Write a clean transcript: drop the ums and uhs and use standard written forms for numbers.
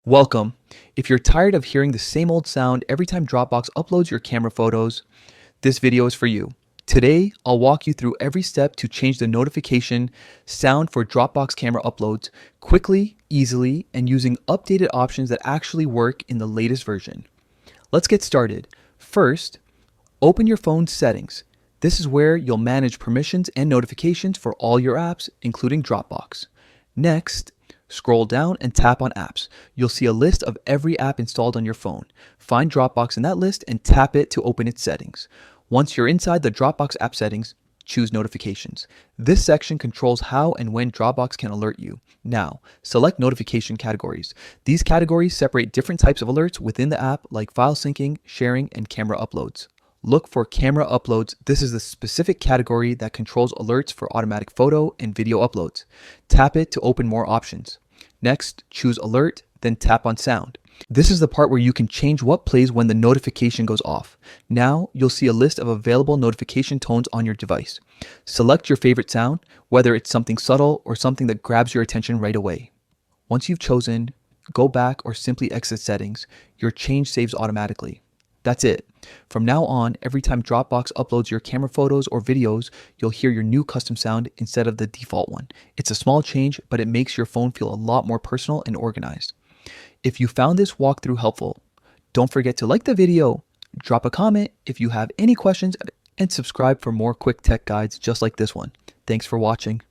Welcome. If you're tired of hearing the same old sound every time Dropbox uploads your camera photos, this video is for you. Today, I'll walk you through every step to change the notification sound for Dropbox camera uploads quickly, easily, and using updated options that actually work in the latest version. Let's get started. First, open your phone's settings. This is where you'll manage permissions and notifications for all your apps, including Dropbox. Next, scroll down and tap on apps. You'll see a list of every app installed on your phone. Find Dropbox in that list and tap it to open its settings. Once you're inside the Dropbox app settings, choose notifications. This section controls how and when Dropbox can alert you. Now, select notification categories. These categories separate different types of alerts within the app, like file syncing, sharing, and camera uploads. Look for camera uploads. This is the specific category that controls alerts for automatic photo and video uploads. Tap it to open more options. Next, choose alert, then tap on sound. This is the part where you can change what plays when the notification goes off. Now, you'll see a list of available notification tones on your device. Select your favorite sound, whether it's something subtle or something that grabs your attention right away. Once you've chosen, go back or simply exit settings. Your change saves automatically. That's it. From now on, every time Dropbox uploads your camera photos or videos, you'll hear your new custom sound instead of the default one. It's a small change, but it makes your phone feel a lot more personal and organized. If you found this walkthrough helpful, don't forget to like the video, drop a comment if you have any questions, and subscribe for more quick tech guides just like this one. Thanks for watching.